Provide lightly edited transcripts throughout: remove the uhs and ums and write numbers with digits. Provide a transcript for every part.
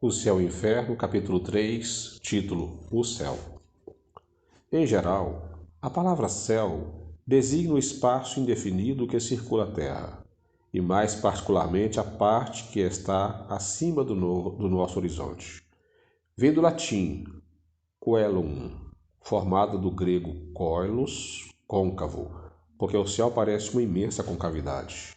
O Céu e o Inferno, capítulo 3, título: O Céu. Em geral, a palavra céu designa o espaço indefinido que circula a Terra, e mais particularmente a parte que está acima do nosso horizonte. Vem do latim coelum, formado do grego coelos, côncavo, porque o céu parece uma imensa concavidade.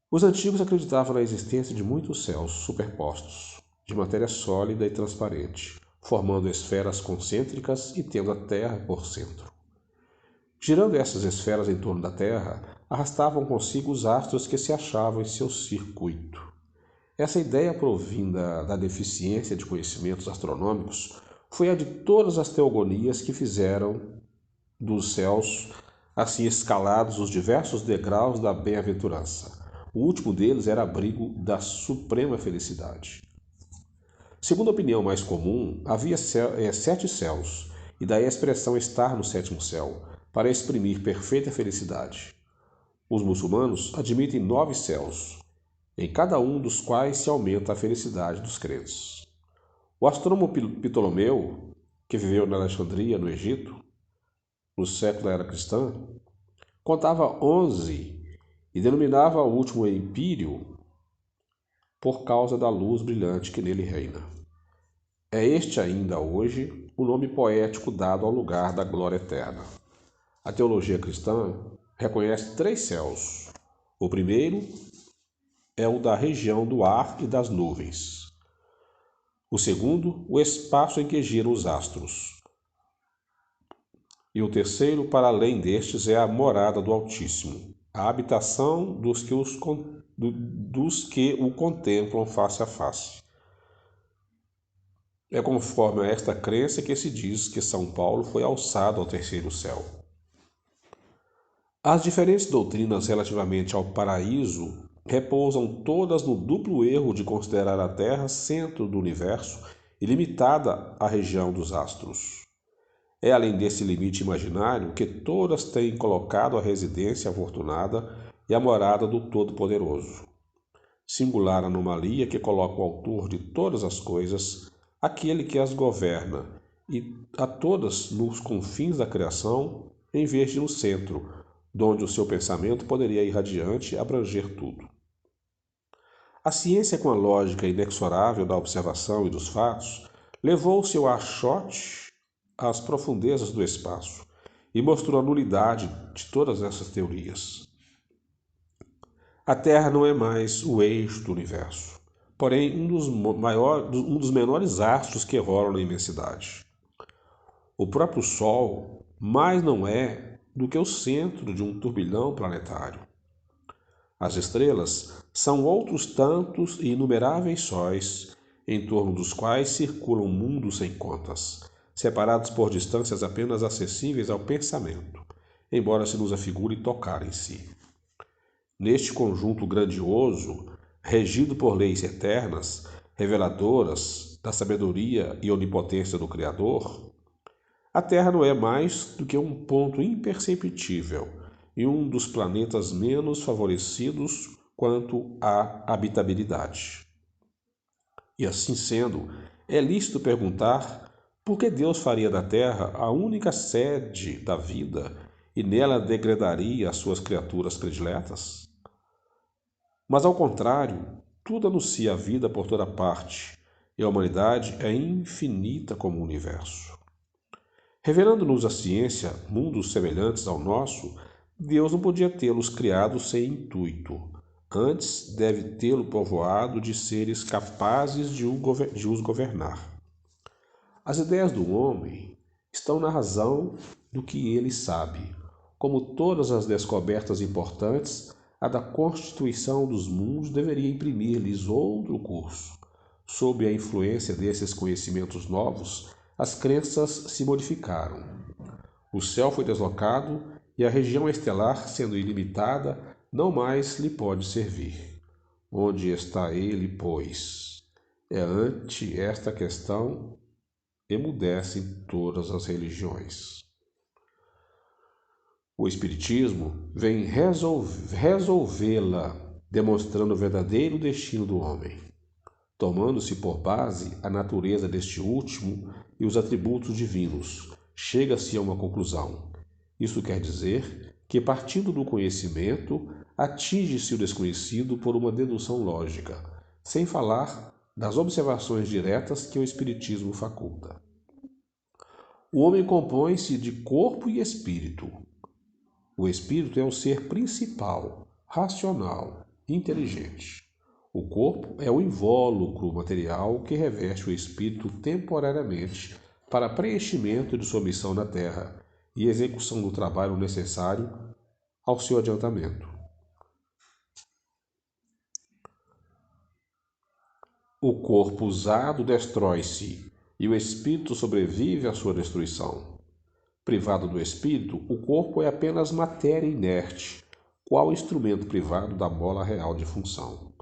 Os antigos acreditavam na existência de muitos céus superpostos, de matéria sólida e transparente, formando esferas concêntricas e tendo a Terra por centro. Girando essas esferas em torno da Terra, arrastavam consigo os astros que se achavam em seu circuito. Essa ideia provinda da deficiência de conhecimentos astronômicos foi a de todas as teogonias que fizeram dos céus assim escalados os diversos degraus da bem-aventurança. O último deles era abrigo da suprema felicidade. Segundo a opinião mais comum, havia 7 céus, e daí a expressão estar no 7º céu, para exprimir perfeita felicidade. Os muçulmanos admitem 9 céus, em cada um dos quais se aumenta a felicidade dos crentes. O astrônomo Ptolomeu, que viveu na Alexandria, no Egito, no século da era cristã, contava 11 e denominava o último Empírio por causa da luz brilhante que nele reina. É este ainda hoje o nome poético dado ao lugar da glória eterna. A teologia cristã reconhece 3 céus. O primeiro é o da região do ar e das nuvens. O segundo, o espaço em que giram os astros. E o terceiro, para além destes, é a morada do Altíssimo, a habitação dos que o contemplam face a face. É conforme a esta crença que se diz que São Paulo foi alçado ao 3º céu. As diferentes doutrinas relativamente ao paraíso repousam todas no duplo erro de considerar a Terra centro do universo e limitada à região dos astros. É além desse limite imaginário que todas têm colocado a residência afortunada e a morada do Todo-Poderoso. Singular anomalia que coloca o autor de todas as coisas, aquele que as governa, e a todas nos confins da criação, em vez de no centro, donde o seu pensamento poderia ir adiante e abranger tudo. A ciência, com a lógica inexorável da observação e dos fatos, levou o seu archote às profundezas do espaço e mostrou a nulidade de todas essas teorias. A Terra não é mais o eixo do universo, porém um dos menores astros que rolam na imensidade. O próprio Sol mais não é do que o centro de um turbilhão planetário. As estrelas são outros tantos e inumeráveis sóis, em torno dos quais circulam mundos sem contas, separados por distâncias apenas acessíveis ao pensamento, embora se nos afigure tocar em si. Neste conjunto grandioso, regido por leis eternas, reveladoras da sabedoria e onipotência do Criador, a Terra não é mais do que um ponto imperceptível e um dos planetas menos favorecidos quanto à habitabilidade. E assim sendo, é lícito perguntar por que Deus faria da Terra a única sede da vida e nela degradaria as suas criaturas prediletas? Mas ao contrário, tudo anuncia a vida por toda parte, e a humanidade é infinita como o universo. Revelando-nos a ciência mundos semelhantes ao nosso, Deus não podia tê-los criados sem intuito. Antes deve tê-lo povoado de seres capazes de os governar. As ideias do homem estão na razão do que ele sabe. Como todas as descobertas importantes, a da constituição dos mundos deveria imprimir-lhes outro curso. Sob a influência desses conhecimentos novos, as crenças se modificaram. O céu foi deslocado e a região estelar, sendo ilimitada, não mais lhe pode servir. Onde está ele, pois? É ante esta questão emudecem todas as religiões. O Espiritismo vem resolvê-la, demonstrando o verdadeiro destino do homem. Tomando-se por base a natureza deste último e os atributos divinos, chega-se a uma conclusão. Isso quer dizer que, partindo do conhecimento, atinge-se o desconhecido por uma dedução lógica, sem falar das observações diretas que o Espiritismo faculta. O homem compõe-se de corpo e espírito. O espírito é o ser principal, racional, inteligente. O corpo é o invólucro material que reveste o espírito temporariamente para preenchimento de sua missão na Terra e execução do trabalho necessário ao seu adiantamento. O corpo usado destrói-se e o espírito sobrevive à sua destruição. Privado do espírito, o corpo é apenas matéria inerte, qual instrumento privado da mola real de função.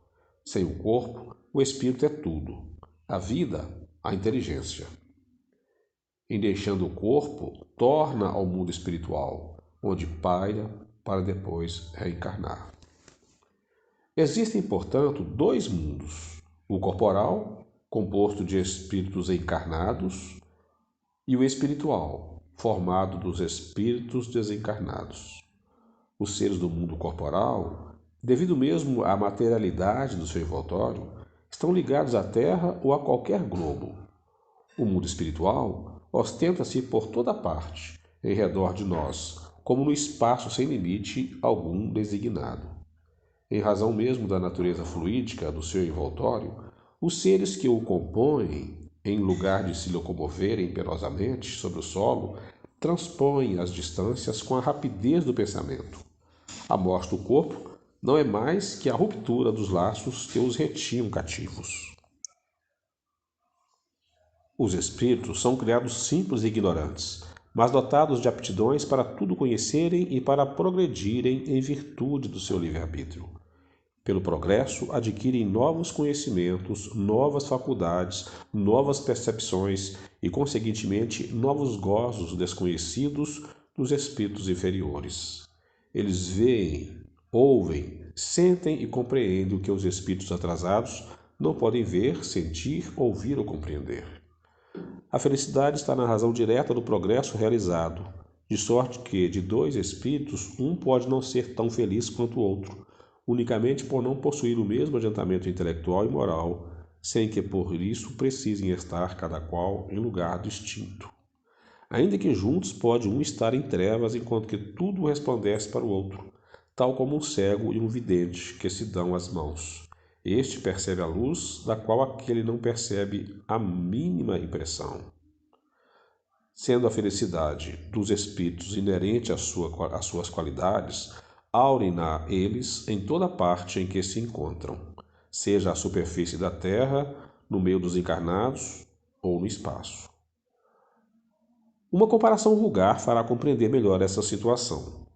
Sem o corpo, o espírito é tudo, a vida, a inteligência. Em deixando o corpo, torna ao mundo espiritual, onde paira para depois reencarnar. Existem, portanto, dois mundos: o corporal, composto de espíritos encarnados, e o espiritual, formado dos espíritos desencarnados. Os seres do mundo corporal, devido mesmo à materialidade do seu envoltório, estão ligados à Terra ou a qualquer globo. O mundo espiritual ostenta-se por toda parte, em redor de nós, como no espaço sem limite algum designado. Em razão mesmo da natureza fluídica do seu envoltório, os seres que o compõem, em lugar de se locomoverem penosamente sobre o solo, transpõem as distâncias com a rapidez do pensamento. A morte do corpo não é mais que a ruptura dos laços que os retinham cativos. Os espíritos são criados simples e ignorantes, mas dotados de aptidões para tudo conhecerem e para progredirem em virtude do seu livre-arbítrio. Pelo progresso, adquirem novos conhecimentos, novas faculdades, novas percepções e, conseguintemente, novos gozos desconhecidos dos espíritos inferiores. Eles veem, ouvem, sentem e compreendem o que os espíritos atrasados não podem ver, sentir, ouvir ou compreender. A felicidade está na razão direta do progresso realizado, de sorte que, de dois espíritos, um pode não ser tão feliz quanto o outro, unicamente por não possuir o mesmo adiantamento intelectual e moral, sem que por isso precisem estar cada qual em lugar distinto. Ainda que juntos pode um estar em trevas enquanto que tudo resplandece para o outro, tal como um cego e um vidente que se dão as mãos. Este percebe a luz da qual aquele não percebe a mínima impressão. Sendo a felicidade dos espíritos inerente às suas qualidades, aurem-na eles em toda parte em que se encontram, seja à superfície da terra, no meio dos encarnados ou no espaço. Uma comparação vulgar fará compreender melhor essa situação.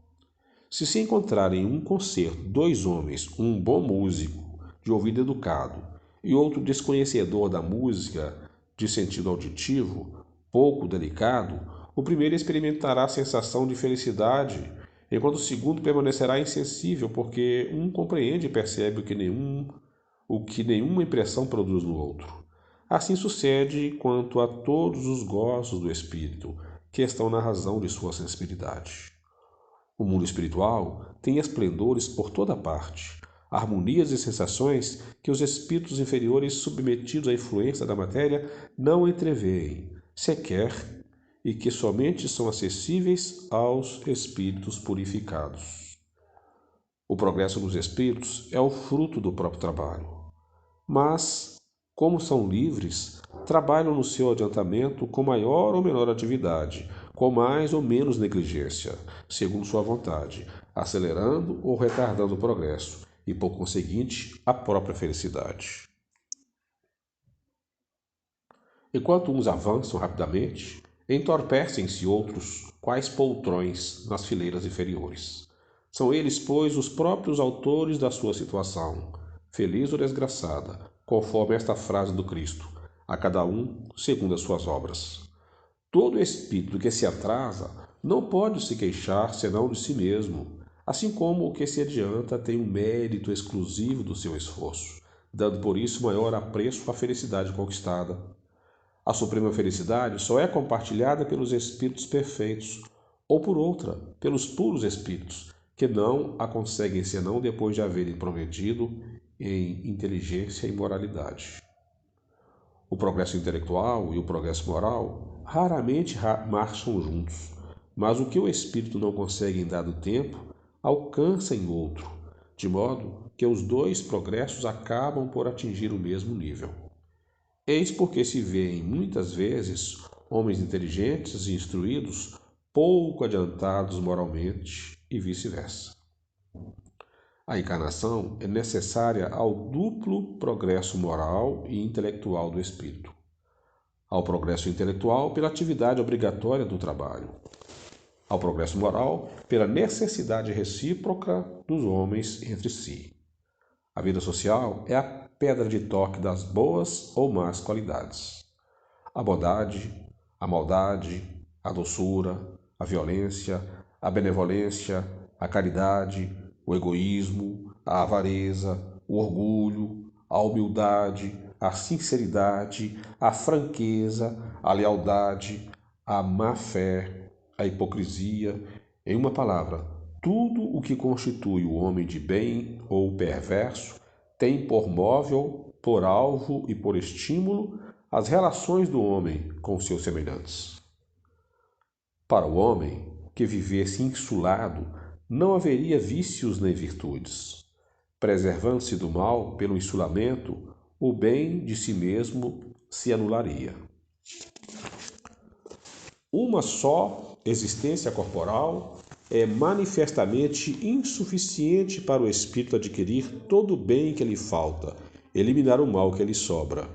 Se encontrarem em um concerto dois homens, um bom músico, de ouvido educado, e outro desconhecedor da música, de sentido auditivo, pouco delicado, o primeiro experimentará a sensação de felicidade, enquanto o segundo permanecerá insensível, porque um compreende e percebe o que nenhuma impressão produz no outro. Assim sucede quanto a todos os gozos do espírito, que estão na razão de sua sensibilidade. O mundo espiritual tem esplendores por toda parte, harmonias e sensações que os espíritos inferiores submetidos à influência da matéria não entreveem, sequer, e que somente são acessíveis aos espíritos purificados. O progresso dos espíritos é o fruto do próprio trabalho, mas, como são livres, trabalham no seu adiantamento com maior ou menor atividade, com mais ou menos negligência, segundo sua vontade, acelerando ou retardando o progresso e, por conseguinte, a própria felicidade. Enquanto uns avançam rapidamente, entorpecem-se outros, quais poltrões, nas fileiras inferiores. São eles, pois, os próprios autores da sua situação, feliz ou desgraçada, conforme esta frase do Cristo, a cada um segundo as suas obras. Todo espírito que se atrasa não pode se queixar senão de si mesmo, assim como o que se adianta tem um mérito exclusivo do seu esforço, dando por isso maior apreço à felicidade conquistada. A suprema felicidade só é compartilhada pelos espíritos perfeitos, ou por outra, pelos puros espíritos, que não a conseguem senão depois de haverem progredido em inteligência e moralidade. O progresso intelectual e o progresso moral raramente marcham juntos, mas o que o espírito não consegue em dado tempo, alcança em outro, de modo que os dois progressos acabam por atingir o mesmo nível. Eis porque se vêem muitas vezes homens inteligentes e instruídos pouco adiantados moralmente e vice-versa. A encarnação é necessária ao duplo progresso moral e intelectual do espírito. Ao progresso intelectual pela atividade obrigatória do trabalho. Ao progresso moral pela necessidade recíproca dos homens entre si. A vida social é a pedra de toque das boas ou más qualidades. A bondade, a maldade, a doçura, a violência, a benevolência, a caridade, o egoísmo, a avareza, o orgulho, a humildade, a sinceridade, a franqueza, a lealdade, a má-fé, a hipocrisia, em uma palavra, tudo o que constitui o homem de bem ou perverso tem por móvel, por alvo e por estímulo as relações do homem com seus semelhantes. Para o homem que vivesse insulado, não haveria vícios nem virtudes. Preservando-se do mal pelo insulamento, o bem de si mesmo se anularia. Uma só existência corporal é manifestamente insuficiente para o espírito adquirir todo o bem que lhe falta, eliminar o mal que lhe sobra.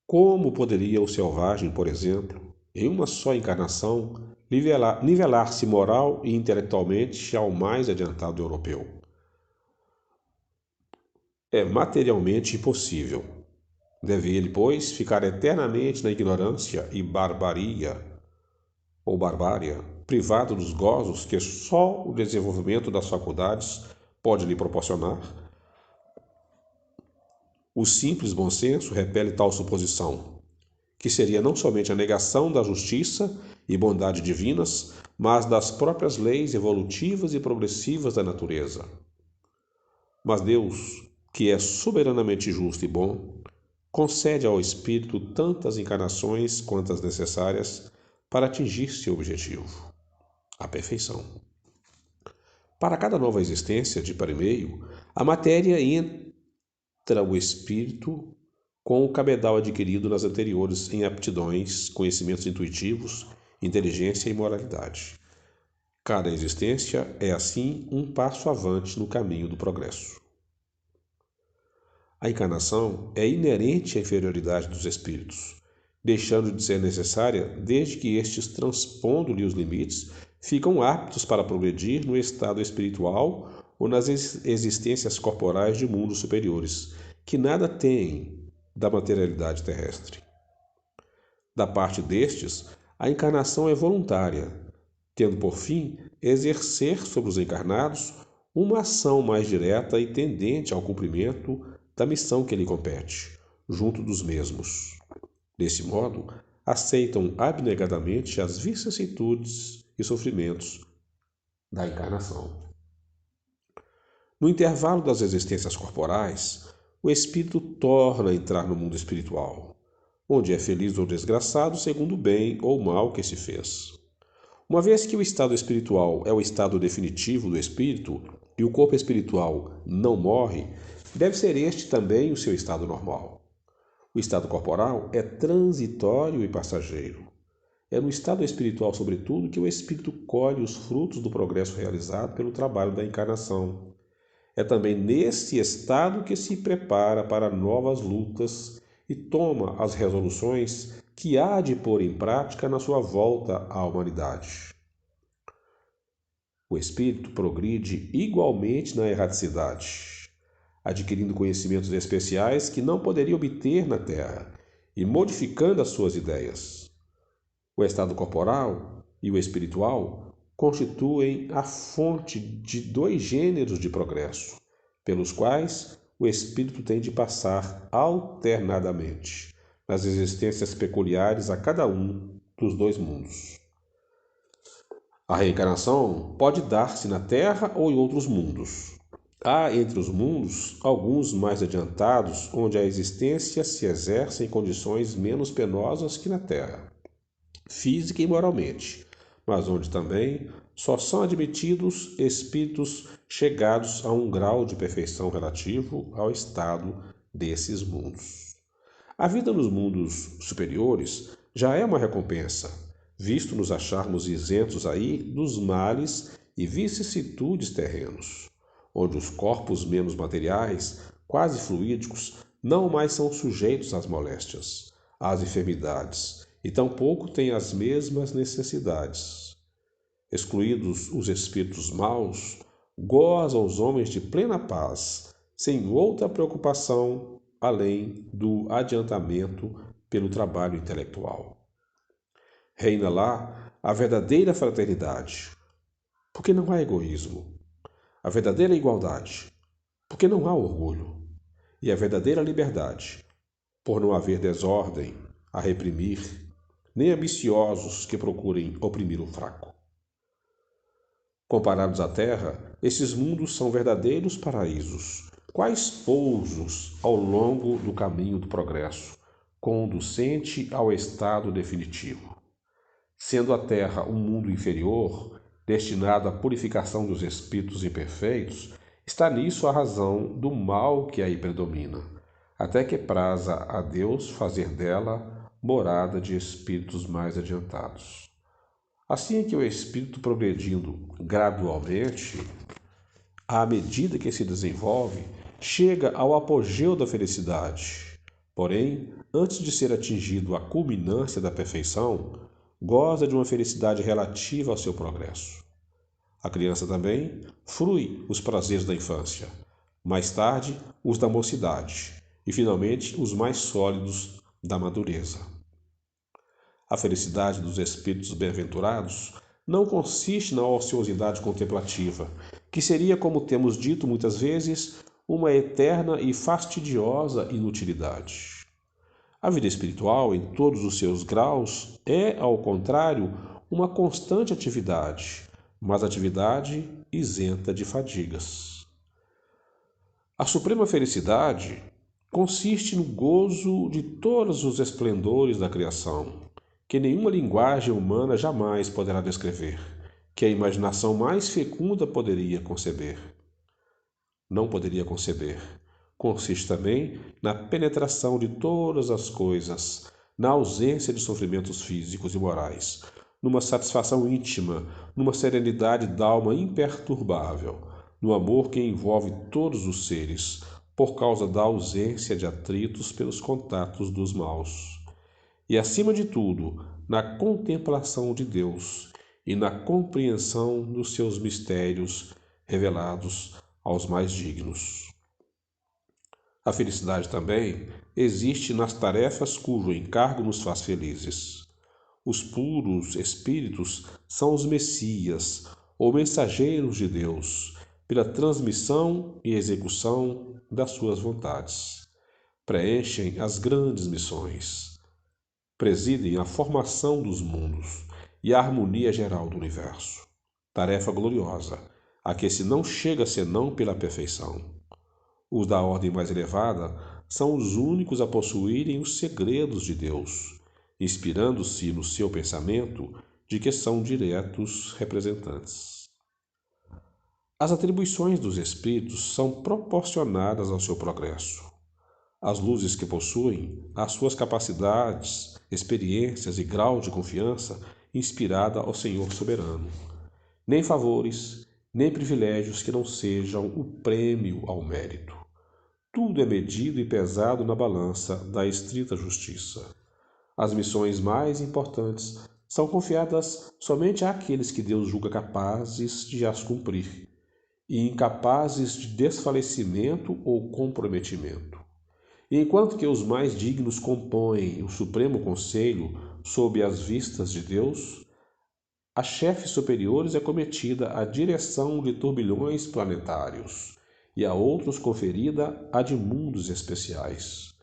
Como poderia o selvagem, por exemplo, em uma só encarnação, nivelar-se moral e intelectualmente ao mais adiantado europeu? É materialmente impossível. Deve ele, pois, ficar eternamente na ignorância e barbária, privado dos gozos que só o desenvolvimento das faculdades pode lhe proporcionar? O simples bom senso repele tal suposição, que seria não somente a negação da justiça e bondade divinas, mas das próprias leis evolutivas e progressivas da natureza. Mas Deus, que é soberanamente justo e bom, concede ao espírito tantas encarnações quantas necessárias para atingir seu objetivo, a perfeição. Para cada nova existência de par e meio, a matéria entra o espírito com o cabedal adquirido nas anteriores em aptidões, conhecimentos intuitivos, inteligência e moralidade. Cada existência é, assim, um passo avante no caminho do progresso. A encarnação é inerente à inferioridade dos espíritos, deixando de ser necessária desde que estes, transpondo-lhe os limites, ficam aptos para progredir no estado espiritual ou nas existências corporais de mundos superiores, que nada têm da materialidade terrestre. Da parte destes, a encarnação é voluntária, tendo por fim exercer sobre os encarnados uma ação mais direta e tendente ao cumprimento da missão que lhe compete, junto dos mesmos. Desse modo, aceitam abnegadamente as vicissitudes e sofrimentos da encarnação. No intervalo das existências corporais, o espírito torna a entrar no mundo espiritual, onde é feliz ou desgraçado segundo o bem ou mal que se fez. Uma vez que o estado espiritual é o estado definitivo do espírito e o corpo espiritual não morre, deve ser este também o seu estado normal. O estado corporal é transitório e passageiro. É no estado espiritual, sobretudo, que o espírito colhe os frutos do progresso realizado pelo trabalho da encarnação. É também nesse estado que se prepara para novas lutas e toma as resoluções que há de pôr em prática na sua volta à humanidade. O espírito progride igualmente na erraticidade, adquirindo conhecimentos especiais que não poderia obter na Terra e modificando as suas ideias. O estado corporal e o espiritual constituem a fonte de dois gêneros de progresso, pelos quais o espírito tem de passar alternadamente nas existências peculiares a cada um dos dois mundos. A reencarnação pode dar-se na Terra ou em outros mundos. Há entre os mundos alguns mais adiantados, onde a existência se exerce em condições menos penosas que na Terra, física e moralmente, mas onde também só são admitidos espíritos chegados a um grau de perfeição relativo ao estado desses mundos. A vida nos mundos superiores já é uma recompensa, visto nos acharmos isentos aí dos males e vicissitudes terrenos, onde os corpos menos materiais, quase fluídicos, não mais são sujeitos às moléstias, às enfermidades, e tampouco têm as mesmas necessidades. Excluídos os espíritos maus, gozam os homens de plena paz, sem outra preocupação além do adiantamento pelo trabalho intelectual. Reina lá a verdadeira fraternidade, porque não há egoísmo, a verdadeira igualdade, porque não há orgulho, e a verdadeira liberdade, por não haver desordem a reprimir, nem ambiciosos que procurem oprimir o fraco. Comparados à terra, esses mundos são verdadeiros paraísos, quais pousos ao longo do caminho do progresso, conducente ao estado definitivo. Sendo a terra um mundo inferior, destinado à purificação dos espíritos imperfeitos, está nisso a razão do mal que aí predomina, até que praza a Deus fazer dela morada de espíritos mais adiantados. Assim é que o espírito, progredindo gradualmente, à medida que se desenvolve, chega ao apogeu da felicidade. Porém, antes de ser atingido a culminância da perfeição, goza de uma felicidade relativa ao seu progresso. A criança também frui os prazeres da infância, mais tarde os da mocidade e, finalmente, os mais sólidos da madureza. A felicidade dos espíritos bem-aventurados não consiste na ociosidade contemplativa, que seria, como temos dito muitas vezes, uma eterna e fastidiosa inutilidade. A vida espiritual, em todos os seus graus, é, ao contrário, uma constante atividade, mas atividade isenta de fadigas. A suprema felicidade consiste no gozo de todos os esplendores da criação, que nenhuma linguagem humana jamais poderá descrever, que a imaginação mais fecunda não poderia conceber. Consiste também na penetração de todas as coisas, na ausência de sofrimentos físicos e morais, numa satisfação íntima, numa serenidade d'alma imperturbável, no amor que envolve todos os seres, por causa da ausência de atritos pelos contatos dos maus. E, acima de tudo, na contemplação de Deus e na compreensão dos seus mistérios revelados aos mais dignos. A felicidade também existe nas tarefas cujo encargo nos faz felizes. Os puros espíritos são os messias ou mensageiros de Deus, pela transmissão e execução das suas vontades. Preenchem as grandes missões. Presidem a formação dos mundos e a harmonia geral do universo. Tarefa gloriosa, a que se não chega senão pela perfeição. Os da ordem mais elevada são os únicos a possuírem os segredos de Deus, inspirando-se no seu pensamento de que são diretos representantes. As atribuições dos espíritos são proporcionadas ao seu progresso. As luzes que possuem, as suas capacidades, experiências e grau de confiança inspirada ao Senhor soberano. Nem favores, nem privilégios que não sejam o prêmio ao mérito. Tudo é medido e pesado na balança da estrita justiça. As missões mais importantes são confiadas somente àqueles que Deus julga capazes de as cumprir e incapazes de desfalecimento ou comprometimento. E enquanto que os mais dignos compõem o Supremo Conselho sob as vistas de Deus, a chefes superiores é cometida a direção de turbilhões planetários e a outros conferida a de mundos especiais.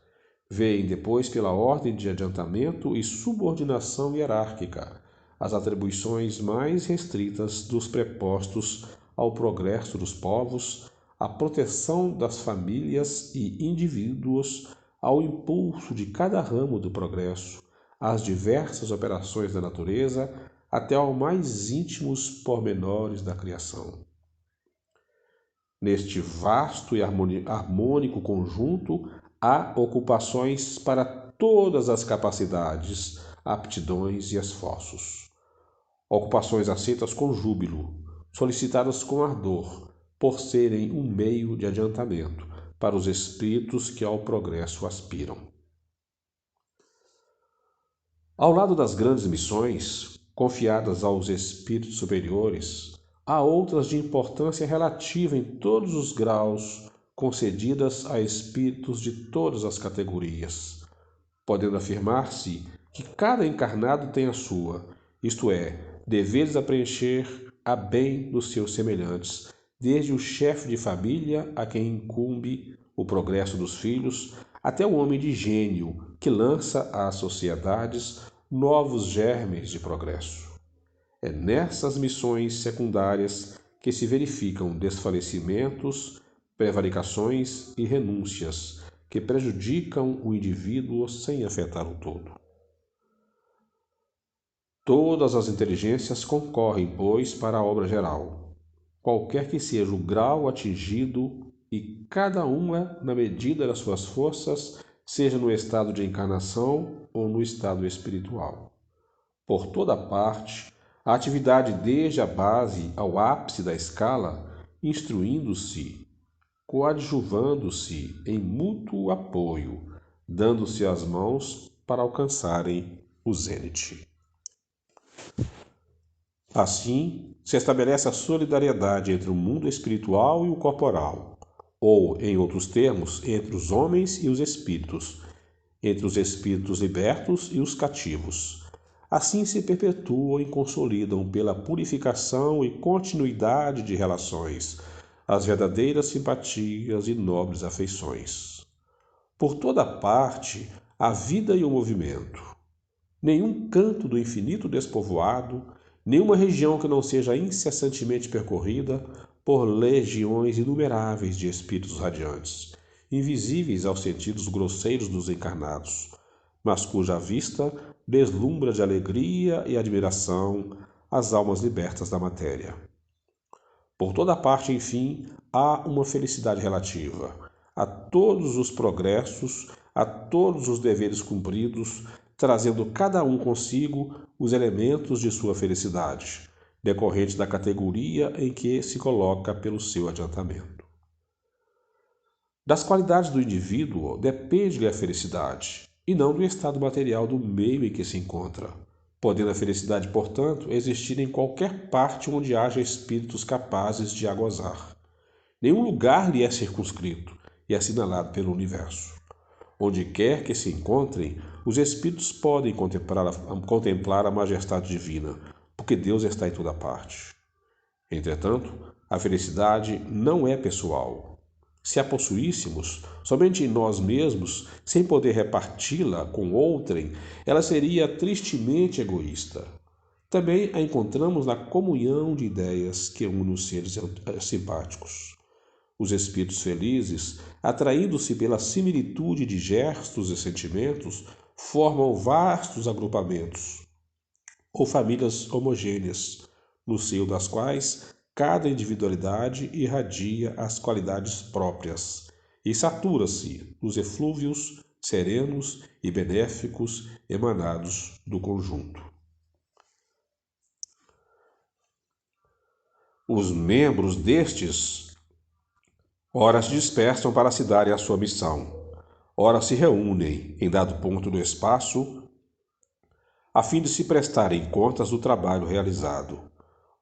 Vêm depois pela ordem de adiantamento e subordinação hierárquica as atribuições mais restritas dos prepostos ao progresso dos povos, à proteção das famílias e indivíduos, ao impulso de cada ramo do progresso, às diversas operações da natureza, até aos mais íntimos pormenores da criação. Neste vasto e harmônico conjunto, há ocupações para todas as capacidades, aptidões e esforços. Ocupações aceitas com júbilo, solicitadas com ardor, por serem um meio de adiantamento para os espíritos que ao progresso aspiram. Ao lado das grandes missões, confiadas aos espíritos superiores, há outras de importância relativa em todos os graus, concedidas a espíritos de todas as categorias, podendo afirmar-se que cada encarnado tem a sua, isto é, deveres a preencher a bem dos seus semelhantes, desde o chefe de família a quem incumbe o progresso dos filhos, até o homem de gênio que lança às sociedades novos germes de progresso. É nessas missões secundárias que se verificam desfalecimentos, prevaricações e renúncias que prejudicam o indivíduo sem afetar o todo. Todas as inteligências concorrem, pois, para a obra geral, qualquer que seja o grau atingido, e cada uma na medida das suas forças, seja no estado de encarnação ou no estado espiritual. Por toda parte, a atividade desde a base ao ápice da escala, instruindo-se, coadjuvando-se em mútuo apoio, dando-se as mãos para alcançarem o zênite. Assim, se estabelece a solidariedade entre o mundo espiritual e o corporal, ou, em outros termos, entre os homens e os espíritos, entre os espíritos libertos e os cativos. Assim se perpetuam e consolidam pela purificação e continuidade de relações as verdadeiras simpatias e nobres afeições. Por toda parte, a vida e o movimento. Nenhum canto do infinito despovoado, nenhuma região que não seja incessantemente percorrida por legiões inumeráveis de espíritos radiantes, invisíveis aos sentidos grosseiros dos encarnados, mas cuja vista deslumbra de alegria e admiração as almas libertas da matéria. Por toda parte, enfim, há uma felicidade relativa a todos os progressos, a todos os deveres cumpridos, trazendo cada um consigo os elementos de sua felicidade, decorrente da categoria em que se coloca pelo seu adiantamento. Das qualidades do indivíduo depende-lhe a felicidade, e não do estado material do meio em que se encontra, podendo a felicidade, portanto, existir em qualquer parte onde haja espíritos capazes de a gozar. Nenhum lugar lhe é circunscrito e assinalado pelo universo. Onde quer que se encontrem, os espíritos podem contemplar a majestade divina, porque Deus está em toda parte. Entretanto, a felicidade não é pessoal. Se a possuíssemos somente em nós mesmos, sem poder reparti-la com outrem, ela seria tristemente egoísta. Também a encontramos na comunhão de ideias que une os seres simpáticos. Os espíritos felizes, atraídos-se pela similitude de gestos e sentimentos, formam vastos agrupamentos ou famílias homogêneas, no seio das quais cada individualidade irradia as qualidades próprias e satura-se dos eflúvios serenos e benéficos emanados do conjunto. Os membros destes ora se dispersam para se darem a sua missão, ora se reúnem em dado ponto do espaço a fim de se prestarem contas do trabalho realizado,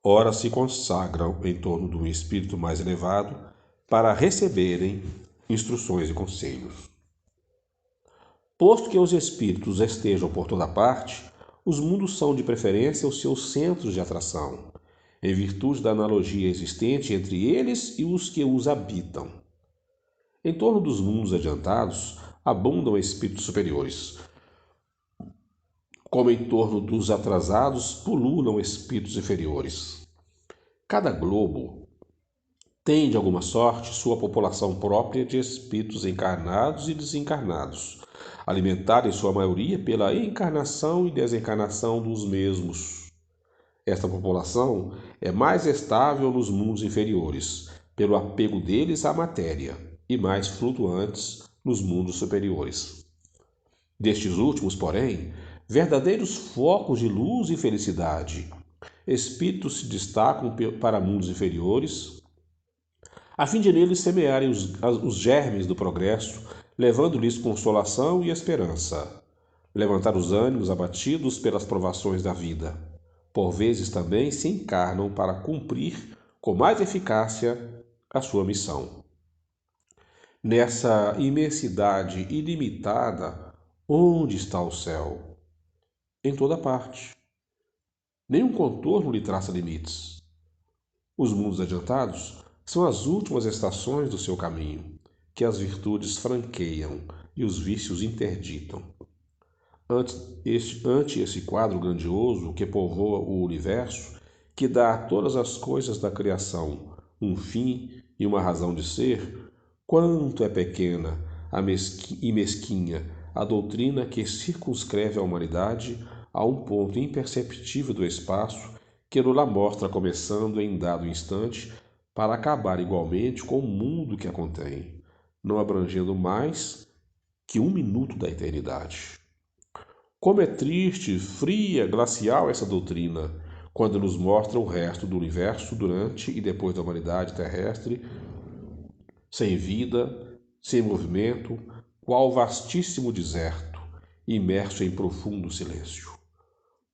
ora se consagram em torno de um espírito mais elevado para receberem instruções e conselhos. Posto que os espíritos estejam por toda parte, os mundos são de preferência os seus centros de atração, em virtude da analogia existente entre eles e os que os habitam. Em torno dos mundos adiantados abundam espíritos superiores, como em torno dos atrasados pululam espíritos inferiores. Cada globo tem, de alguma sorte, sua população própria de espíritos encarnados e desencarnados, alimentada em sua maioria pela encarnação e desencarnação dos mesmos. Esta população é mais estável nos mundos inferiores, pelo apego deles à matéria, e mais flutuantes nos mundos superiores. Destes últimos, porém, verdadeiros focos de luz e felicidade, espíritos se destacam para mundos inferiores, a fim de neles semearem os germes do progresso, levando-lhes consolação e esperança, levantar os ânimos abatidos pelas provações da vida. Por vezes também se encarnam para cumprir com mais eficácia a sua missão. Nessa imensidade ilimitada, onde está o céu? Em toda parte. Nenhum contorno lhe traça limites. Os mundos adiantados são as últimas estações do seu caminho, que as virtudes franqueiam e os vícios interditam. Ante esse quadro grandioso que povoa o universo, que dá a todas as coisas da criação um fim e uma razão de ser, quanto é pequena e mesquinha a doutrina que circunscreve a humanidade a um ponto imperceptível do espaço que nos mostra começando em dado instante para acabar igualmente com o mundo que a contém, não abrangendo mais que 1 minuto da eternidade. Como é triste, fria, glacial essa doutrina, quando nos mostra o resto do universo durante e depois da humanidade terrestre, sem vida, sem movimento, qual vastíssimo deserto, imerso em profundo silêncio.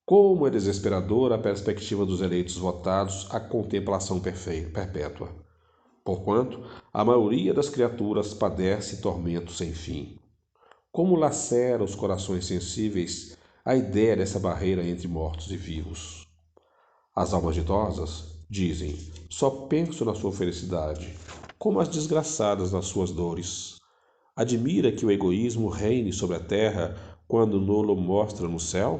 Como é desesperadora a perspectiva dos eleitos votados à contemplação perpétua, porquanto a maioria das criaturas padece tormento sem fim. Como lacera os corações sensíveis a ideia dessa barreira entre mortos e vivos. As almas ditosas dizem: só penso na sua felicidade, como as desgraçadas nas suas dores. Admira que o egoísmo reine sobre a terra quando nolo mostra no céu?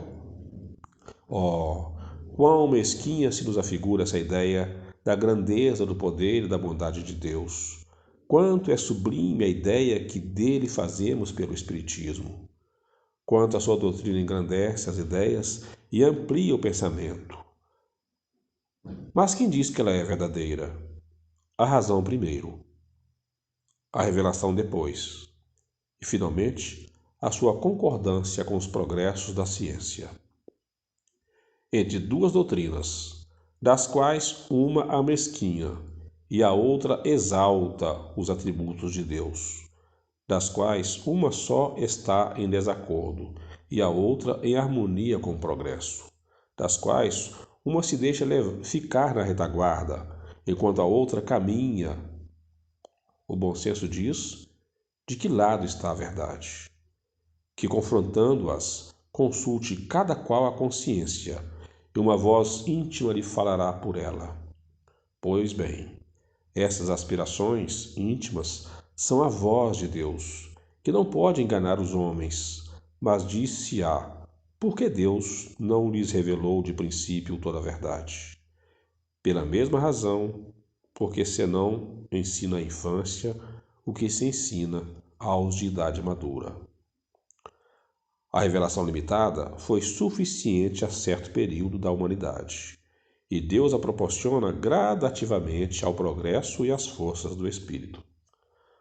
Oh, quão mesquinha se nos afigura essa ideia da grandeza do poder e da bondade de Deus. Quanto é sublime a ideia que dele fazemos pelo Espiritismo. Quanto a sua doutrina engrandece as ideias e amplia o pensamento. Mas quem diz que ela é verdadeira? A razão primeiro, a revelação depois, e finalmente a sua concordância com os progressos da ciência. Entre duas doutrinas, das quais uma amesquinha e a outra exalta os atributos de Deus, das quais uma só está em desacordo e a outra em harmonia com o progresso, das quais uma se deixa ficar na retaguarda, enquanto a outra caminha. O bom senso diz de que lado está a verdade, que confrontando-as, consulte cada qual a consciência, e uma voz íntima lhe falará por ela. Pois bem, essas aspirações íntimas são a voz de Deus, que não pode enganar os homens, mas disse-á, porque Deus não lhes revelou de princípio toda a verdade. Pela mesma razão, porque senão ensina à infância o que se ensina aos de idade madura. A revelação limitada foi suficiente a certo período da humanidade, e Deus a proporciona gradativamente ao progresso e às forças do espírito.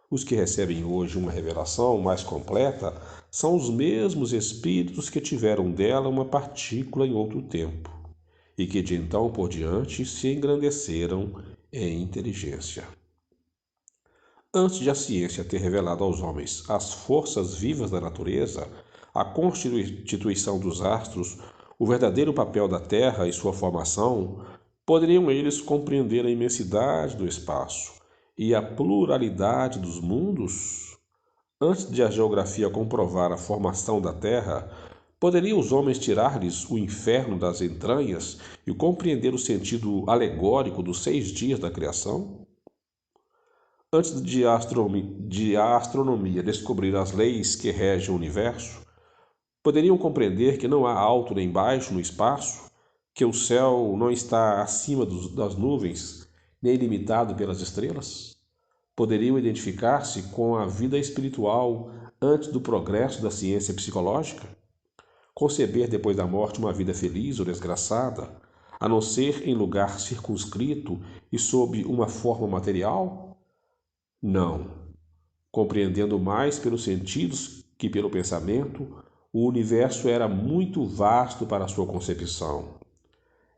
Os que recebem hoje uma revelação mais completa são os mesmos espíritos que tiveram dela uma partícula em outro tempo, e que de então por diante se engrandeceram em inteligência. Antes de a ciência ter revelado aos homens as forças vivas da natureza, a constituição dos astros, o verdadeiro papel da Terra e sua formação, poderiam eles compreender a imensidade do espaço e a pluralidade dos mundos? Antes de a geografia comprovar a formação da Terra, Poderiam os homens tirar-lhes o inferno das entranhas e compreender o sentido alegórico dos 6 dias da criação? Antes de a astronomia descobrir as leis que regem o universo, poderiam compreender que não há alto nem baixo no espaço, que o céu não está acima das nuvens, nem limitado pelas estrelas? Poderiam identificar-se com a vida espiritual antes do progresso da ciência psicológica? Conceber depois da morte uma vida feliz ou desgraçada, a não ser em lugar circunscrito e sob uma forma material? Não. Compreendendo mais pelos sentidos que pelo pensamento, o universo era muito vasto para sua concepção.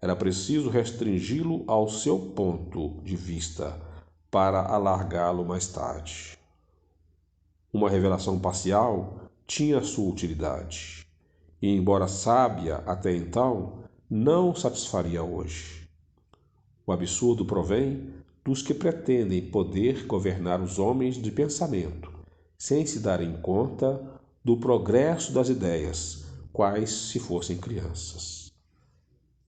Era preciso restringi-lo ao seu ponto de vista para alargá-lo mais tarde. Uma revelação parcial tinha sua utilidade, e, embora sábia até então, não satisfaria hoje. O absurdo provém dos que pretendem poder governar os homens de pensamento, sem se darem conta do progresso das ideias, quais se fossem crianças.